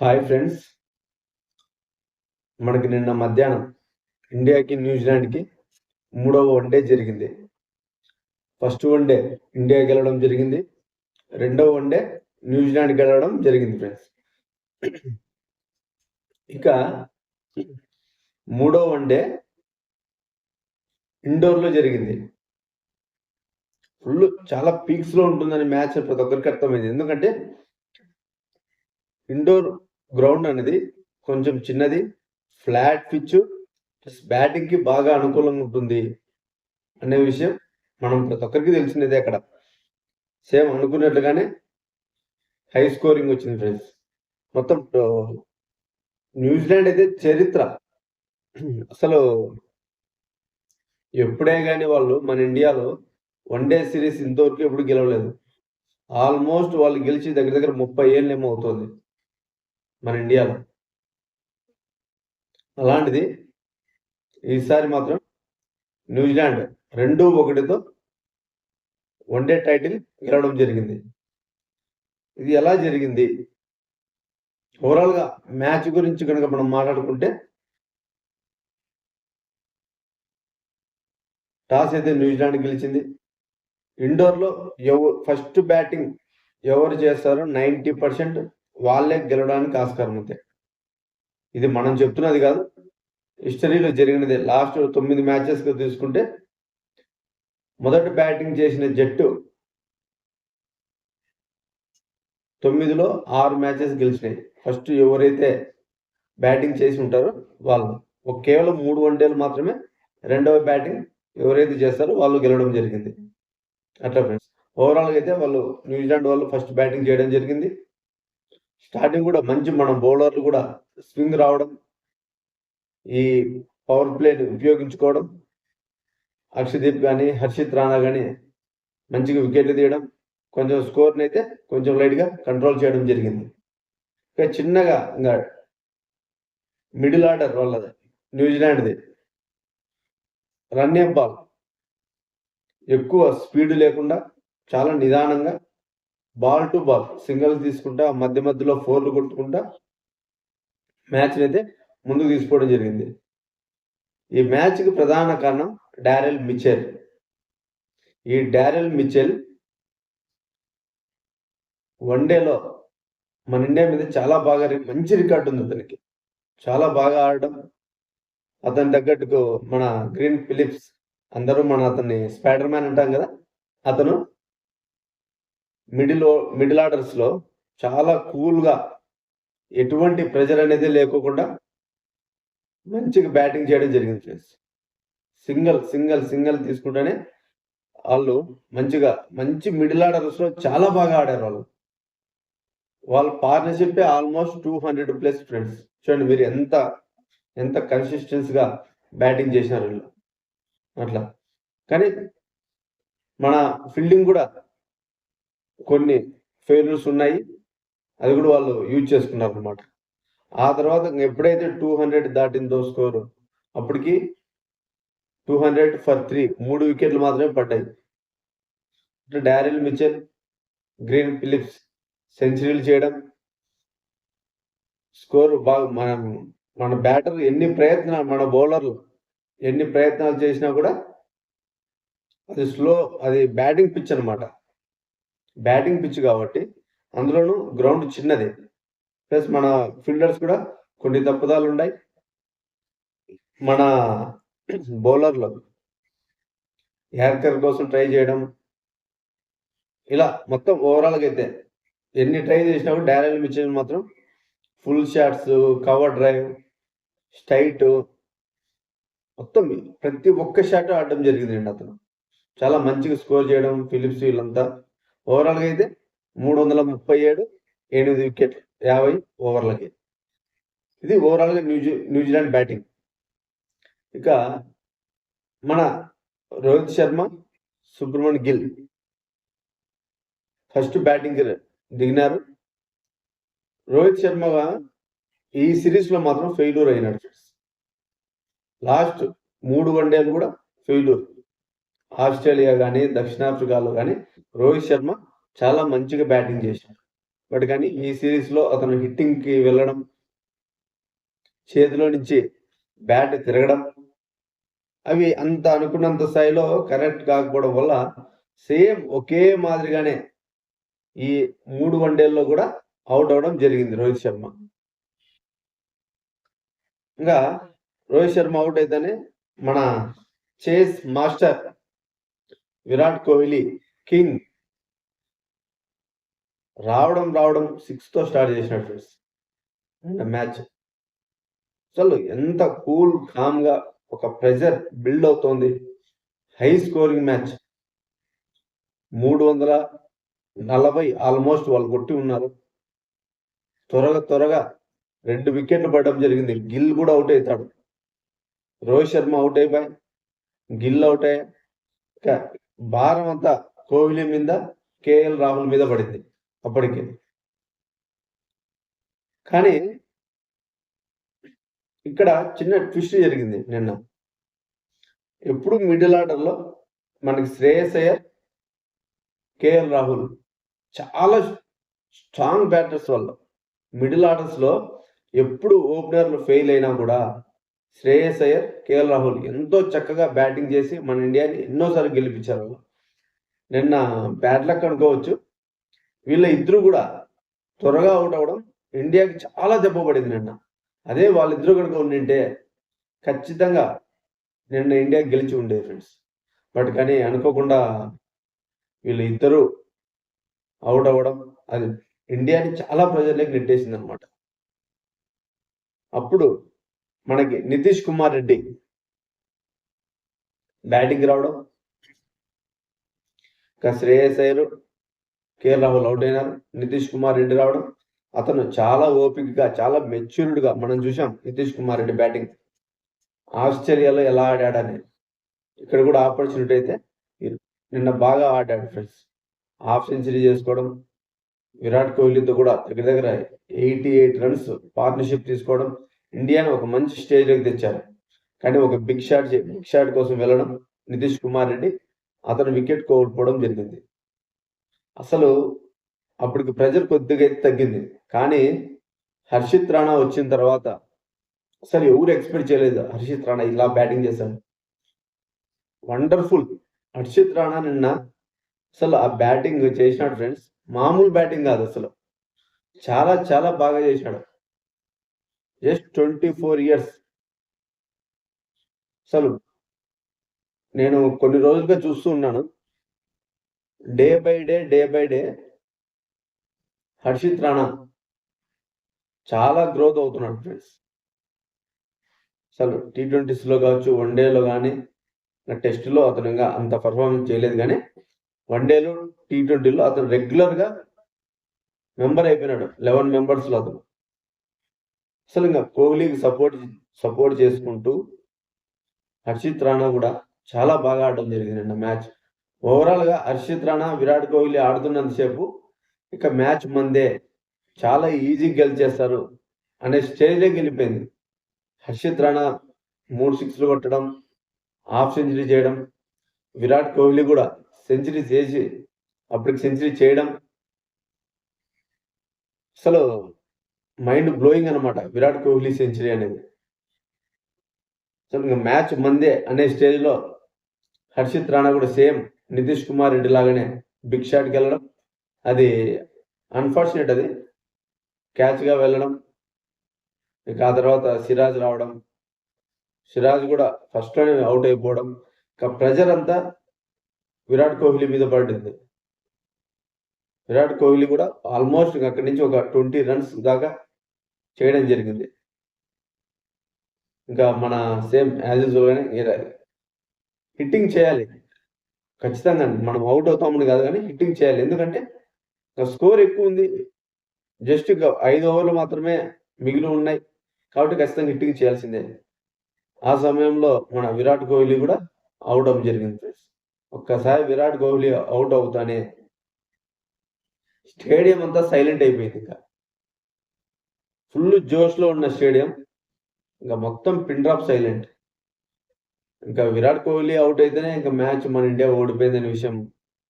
Hi friends, మనకి నిన్న మధ్యాహ్నం ఇండియాకి న్యూజిలాండ్కి 3వ వన్డే జరిగింది. ఫస్ట్ వన్డే ఇండియా గెలవడం జరిగింది, రెండవ వన్డే న్యూజిలాండ్ గెలవడం జరిగింది ఫ్రెండ్స్. ఇక 3వ వన్డే ఇండోర్లో జరిగింది. చాలా పీక్స్లో ఉంటుందని మ్యాచ్ ప్రతి ఒక్కరికి అర్థమైంది. ఎందుకంటే ఇండోర్ గ్రౌండ్ అనేది కొంచెం చిన్నది, ఫ్లాట్ పిచ్, బ్యాటింగ్కి బాగా అనుకూలంగా ఉంటుంది అనే విషయం మనం ప్రతి ఒక్కరికి తెలిసినదే. అక్కడ సేమ్ అనుకున్నట్లుగానే హై స్కోరింగ్ వచ్చింది ఫ్రెండ్స్. మొత్తం న్యూజిలాండ్ అయితే చరిత్ర అసలు ఎప్పుడే కానీ వాళ్ళు మన ఇండియాలో వన్డే సిరీస్ ఇంతవరకు ఎప్పుడు గెలవలేదు. ఆల్మోస్ట్ వాళ్ళు గెలిచి దగ్గర దగ్గర 30 ఏళ్ళు ఏమో అవుతుంది మన ఇండియాలో. అలాంటిది ఈసారి మాత్రం న్యూజిలాండ్ 2-1తో వన్డే టైటిల్ గెలవడం జరిగింది. ఇది ఎలా జరిగింది, ఓవరాల్గా మ్యాచ్ గురించి కనుక మనం మాట్లాడుకుంటే, టాస్ అయితే న్యూజిలాండ్ గెలిచింది. ఇండోర్లో ఫస్ట్ బ్యాటింగ్ ఎవరు చేస్తారో 90% వాళ్ళే గెలవడానికి ఆస్కారం ఉంది. ఇది మనం చెప్తున్నది కాదు, హిస్టరీలో జరిగినదే. లాస్ట్ 9 మ్యాచెస్గా తీసుకుంటే మొదట బ్యాటింగ్ చేసిన జట్టు 9లో 6 మ్యాచెస్ గెలిచినాయి. ఫస్ట్ ఎవరైతే బ్యాటింగ్ చేసి ఉంటారో వాళ్ళు కేవలం 3 వన్డేలు మాత్రమే రెండవ బ్యాటింగ్ ఎవరైతే చేస్తారో వాళ్ళు గెలవడం జరిగింది. అట్లా ఫ్రెండ్స్, ఓవరాల్గా అయితే న్యూజిలాండ్ వాళ్ళు ఫస్ట్ బ్యాటింగ్ చేయడం జరిగింది. స్టార్టింగ్ కూడా మంచి మన బౌలర్లు కూడా స్వింగ్ రావడం, ఈ పవర్ ప్లేని ఉపయోగించుకోవడం, అక్షదీప్ కానీ హర్షిత్ రాణా కానీ మంచిగా వికెట్లు తీయడం, కొంచెం స్కోర్ని అయితే కొంచెం లైట్గా కంట్రోల్ చేయడం జరిగింది. ఇంకా చిన్నగా ఇంకా మిడిల్ ఆర్డర్ వాళ్ళది న్యూజిలాండ్ది రన్నింగ్ బాల్ ఎక్కువ స్పీడ్ లేకుండా చాలా నిదానంగా బాల్ టు బాల్ సింగిల్స్ తీసుకుంటా మధ్య మధ్యలో 4లు కొట్టుకుంటా మ్యాచ్ని అయితే ముందుకు తీసుకోవడం జరిగింది. ఈ మ్యాచ్కి ప్రధాన కారణం డారెల్ మిచెల్. ఈ డారెల్ మిచెల్ వన్డేలో మన ఇండియా మీద చాలా బాగా మంచి రికార్డు ఉంది. అతనికి చాలా బాగా ఆడడం, అతని తగ్గట్టుకు మన గ్రీన్ ఫిలిప్స్, అందరూ అతన్ని స్పైడర్ మ్యాన్ అంటాం కదా, అతను మిడిల్ ఆర్డర్స్లో చాలా కూల్గా ఎటువంటి ప్రెజర్ అనేది లేకోకుండా మంచిగా బ్యాటింగ్ చేయడం జరిగింది ఫ్రెండ్స్. సింగల్ తీసుకుంటేనే వాళ్ళు మంచి మిడిల్ ఆర్డర్స్లో చాలా బాగా ఆడారు. వాళ్ళ పార్ట్నర్షిప్ ఆల్మోస్ట్ 200+ ఫ్రెండ్స్. చూడండి మీరు ఎంత కన్సిస్టెన్స్గా బ్యాటింగ్ చేసినారు వీళ్ళు. అట్లా కానీ మన ఫీల్డింగ్ కూడా కొన్ని ఫెయిల్యూర్స్ ఉన్నాయి, అది కూడా వాళ్ళు యూజ్ చేసుకున్నారు అనమాట. ఆ తర్వాత ఎప్పుడైతే 200 దాటిందో స్కోరు, అప్పటికి 200 ఫర్ 3 వికెట్లు మాత్రమే పడ్డాయి. డారెల్ మిచెల్, గ్రీన్ ఫిలిప్స్ సెంచరీలు చేయడం, స్కోరు బాగా మన బ్యాటర్ మన బౌలర్లు ఎన్ని ప్రయత్నాలు చేసినా కూడా అది బ్యాటింగ్ పిచ్ అనమాట. బ్యాటింగ్ పిచ్ కాబట్టి అందులోనూ గ్రౌండ్ చిన్నది, ప్లస్ మన ఫీల్డర్స్ కూడా కొన్ని తప్పుదాలు ఉన్నాయి. మన బౌలర్లు యార్కర్ కోసం ట్రై చేయడం, ఇలా మొత్తం ఓవరాల్గా అయితే ఎన్ని ట్రై చేసినా కూడా డారెల్ మిచెల్ మాత్రం full shots, cover drive, straight, మొత్తం ప్రతి ఒక్క షాట్ ఆడడం జరిగిందండి. అతను చాలా మంచిగా స్కోర్ చేయడం, ఫిలిప్స్ వీళ్ళంతా. ఓవరాల్గా అయితే 337, 8 వికెట్లు 50 ఓవర్లకి. ఇది ఓవరాల్గా న్యూజిలాండ్ బ్యాటింగ్. ఇక మన రోహిత్ శర్మ, సుబ్రమణ్యం గిల్ ఫస్ట్ బ్యాటింగ్ దిగినారు. రోహిత్ శర్మ ఈ సిరీస్లో మాత్రం ఫెయిల్యూర్ అయినాడు. లాస్ట్ 3 వన్డేలు కూడా ఫెయిల్యూర్. ఆస్ట్రేలియా కానీ దక్షిణాఫ్రికాలో కానీ రోహిత్ శర్మ చాలా మంచిగా బ్యాటింగ్ చేశాడు. బట్ కానీ ఈ సిరీస్లో అతను హిట్టింగ్కి వెళ్ళడం, చేతిలో నుంచి బ్యాట్ తిరగడం, అవి అంత అనుకున్నంత స్థాయిలో కరెక్ట్ కాకపోవడం వల్ల సేమ్ ఒకే మాదిరిగానే ఈ 3 వన్డేల్లో కూడా అవుట్ అవడం జరిగింది రోహిత్ శర్మ. ఇంకా రోహిత్ శర్మ అవుట్ అయితేనే మన చేస్ మాస్టర్ విరాట్ కోహ్లీ కింగ్ రావడం 6తో స్టార్ట్ చేసినట్టు ఫ్రెండ్స్ మ్యాచ్. అసలు ఎంత కూల్ కామ్గా ఒక ప్రెజర్ బిల్డ్ అవుతోంది. High scoring match. 340 ఆల్మోస్ట్ వాళ్ళు కొట్టి ఉన్నారు. త్వరగా 2 వికెట్లు పడడం జరిగింది. గిల్ కూడా అవుట్ అవుతాడు. రోహిత్ శర్మ అవుట్ అయిపోయి గిల్ అవుట్ అయ్యా. ఇక భారం అంతా కోహ్లీ మీద, కేఎల్ రాహుల్ మీద పడింది అప్పటికే. కానీ ఇక్కడ చిన్న ట్విస్ట్ జరిగింది నిన్న. ఎప్పుడు మిడిల్ ఆర్డర్లో మనకి శ్రేయస్ అయ్యర్, కేఎల్ రాహుల్ చాలా స్ట్రాంగ్ బ్యాటర్స్ వల్ల మిడిల్ ఆర్డర్స్లో ఎప్పుడు ఓపెనర్లు ఫెయిల్ అయినా కూడా శ్రేయస్ అయ్యర్, కేఎల్ రాహుల్ ఎంతో చక్కగా బ్యాటింగ్ చేసి మన ఇండియాని ఎన్నోసార్లు గెలిపించారు. నిన్న బ్యాడ్ లక్ అనుకోవచ్చు. వీళ్ళ ఇద్దరు కూడా త్వరగా అవుట్ అవ్వడం ఇండియాకి చాలా దెబ్బ పడింది నిన్న. అదే వాళ్ళిద్దరూ కనుక ఉండింటే ఖచ్చితంగా నిన్న ఇండియా గెలిచి ఉండేది ఫ్రెండ్స్. బట్ కానీ అనుకోకుండా వీళ్ళు ఇద్దరు అవుట్ అవ్వడం అది ఇండియాని చాలా ప్రెజర్లోకి నెట్టేసింది అనమాట. అప్పుడు మనకి నితీష్ కుమార్ రెడ్డి బ్యాటింగ్ రావడం, ఇంకా శ్రేయస్ అయ్యర్, కేఎల్ రాహుల్ అవుట్ అయినారు. నితీష్ కుమార్ రెడ్డి రావడం, అతను చాలా ఓపికగా, చాలా మెచ్యూర్డ్గా మనం చూసాం. నితీష్ కుమార్ రెడ్డి బ్యాటింగ్ ఆస్ట్రేలియాలో ఎలా ఆడాడని. ఇక్కడ కూడా ఆపర్చునిటీ అయితే నిన్న బాగా ఆడాడు ఫ్రెండ్స్. హాఫ్ సెంచరీ చేసుకోవడం, విరాట్ కోహ్లీతో కూడా దగ్గర 88 రన్స్ పార్ట్నర్షిప్ తీసుకోవడం, ఇండియాని ఒక మంచి స్టేజ్లోకి తెచ్చారు. కానీ ఒక బిగ్ షాట్ కోసం వెళ్ళడం నితీష్ కుమార్ రెడ్డి, అతను వికెట్ కోల్పోవడం జరిగింది. అసలు అప్పటికి ప్రెజర్ కొద్దిగా తగ్గింది. కానీ హర్షిత్ రాణా వచ్చిన తర్వాత అసలు ఎవరు ఎక్స్పెక్ట్ చేయలేదు హర్షిత్ రాణా ఇలా బ్యాటింగ్ చేశాడు. వండర్ఫుల్. హర్షిత్ రాణా నిన్న అసలు ఆ బ్యాటింగ్ చేసినాడు ఫ్రెండ్స్. మామూలు బ్యాటింగ్ కాదు, అసలు చాలా బాగా చేసినాడు. Just 24 years. అసలు నేను కొన్ని రోజులుగా చూస్తూ ఉన్నాను. Day by day Harshit Rana చాలా గ్రోత్ అవుతున్నాడు ఫ్రెండ్స్. అసలు T20లో కావచ్చు, వన్డేలో కానీ, టెస్ట్లో అతను ఇంకా అంత పర్ఫార్మెన్స్ చేయలేదు. కానీ వన్డేలో, T20లో అతను రెగ్యులర్గా మెంబర్ అయిపోయినాడు. 11 మెంబర్స్లో అతను. అసలు ఇంకా కోహ్లీకి సపోర్ట్ చేసుకుంటూ హర్షిత్ రాణా కూడా చాలా బాగా ఆడడం జరిగింది నిన్న మ్యాచ్. ఓవరాల్గా హర్షిత్ రాణా, విరాట్ కోహ్లీ ఆడుతున్నంతసేపు ఇక మ్యాచ్ మందే, చాలా ఈజీగా గెలిచేస్తారు అనే స్టేజ్లోకి వెళ్ళిపోయింది. హర్షిత్ రాణా 3 సిక్స్లు కొట్టడం, హాఫ్ సెంచరీ చేయడం, విరాట్ కోహ్లీ కూడా సెంచరీ చేసి అప్పటికి సెంచరీ చేయడం, అసలు మైండ్ బ్లోయింగ్ అనమాట విరాట్ కోహ్లీ సెంచరీ అనేది. అసలు ఇంకా మ్యాచ్ మందే అనే స్టేజ్లో హర్షిత్ రాణా కూడా సేమ్ నితీష్ కుమార్ రెడ్డి లాగానే బిగ్ షాట్కి వెళ్ళడం, అది అన్ఫార్చునేట్, అది క్యాచ్గా వెళ్ళడం. ఇక ఆ తర్వాత సిరాజ్ రావడం, సిరాజ్ కూడా ఫస్ట్లోనే అవుట్ అయిపోవడం. ఇక ప్రెజర్ అంతా విరాట్ కోహ్లీ మీద పడింది. విరాట్ కోహ్లీ కూడా ఆల్మోస్ట్ అక్కడి నుంచి ఒక 20 రన్స్ దాకా చేయడం జరిగింది. ఇంకా మన సేమ్ యాజ్ యూజువల్గానే హిట్టింగ్ చేయాలి ఖచ్చితంగా. మనం అవుట్ అవుతామని కాదు, కానీ హిట్టింగ్ చేయాలి. ఎందుకంటే స్కోర్ ఎక్కువ ఉంది, జస్ట్ ఇక 5 ఓవర్లు మాత్రమే మిగిలి ఉన్నాయి కాబట్టి ఖచ్చితంగా హిట్టింగ్ చేయాల్సిందే. ఆ సమయంలో మన విరాట్ కోహ్లీ కూడా అవుట్ అవ్వడం జరిగింది. ఒక్కసారి విరాట్ కోహ్లీ అవుట్ అవుతానే స్టేడియం అంతా సైలెంట్ అయిపోయింది. ఇంకా ఫుల్ జోష్లో ఉన్న స్టేడియం ఇంకా మొత్తం పిన్ డ్రాప్ సైలెంట్. ఇంకా విరాట్ కోహ్లీ అవుట్ అయితేనే ఇంకా మ్యాచ్ మన ఇండియా ఓడిపోయిందనే విషయం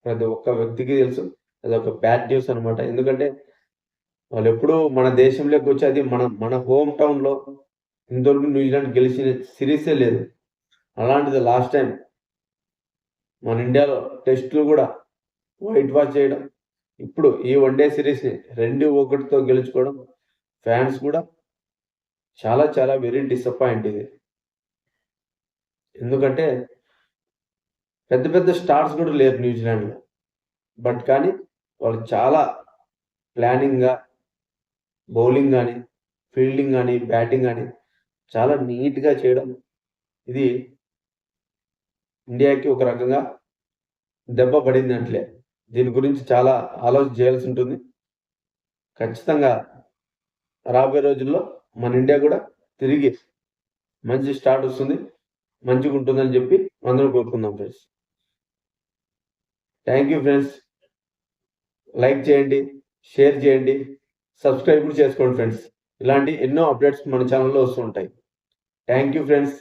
ప్రతి ఒక్క వ్యక్తికి తెలుసు. అది ఒక బ్యాడ్ న్యూస్ అనమాట. ఎందుకంటే వాళ్ళు ఎప్పుడూ మన దేశంలోకి వచ్చి అది మన హోమ్ టౌన్లో ఇంతవరకు న్యూజిలాండ్ గెలిచిన సిరీసే లేదు. అలాంటిది లాస్ట్ టైం మన ఇండియాలో టెస్టులు కూడా వైట్ వాష్ చేయడం, ఇప్పుడు ఈ వన్డే సిరీస్ని 2-1తో గెలుచుకోవడం ఫ్యాన్స్ కూడా చాలా చాలా వెరీ డిసప్పాయింట్ ఇది. ఎందుకంటే పెద్ద పెద్ద స్టార్స్ కూడా లేరు న్యూజిలాండ్లో. బట్ కానీ వాళ్ళు చాలా ప్లానింగ్గా బౌలింగ్ కానీ, ఫీల్డింగ్ కానీ, బ్యాటింగ్ కానీ చాలా నీట్గా చేయడం, ఇది ఇండియాకి ఒక రకంగా దెబ్బ పడిందంట్లే. దీని గురించి చాలా ఆలోచన చేయాల్సి ఉంటుంది. ఖచ్చితంగా రాబోయే రోజుల్లో మన ఇండియా కూడా తిరిగి మంచి స్టార్ట్ వస్తుంది, మంచిగా ఉంటుందని చెప్పి అందరూ కోరుకుందాం friends. Thank you friends. Like చేయండి, షేర్ చేయండి, సబ్స్క్రైబ్ కూడా చేసుకోండి ఫ్రెండ్స్. ఇలాంటి ఎన్నో అప్డేట్స్ మన ఛానల్లో వస్తూ ఉంటాయి. Thank you friends.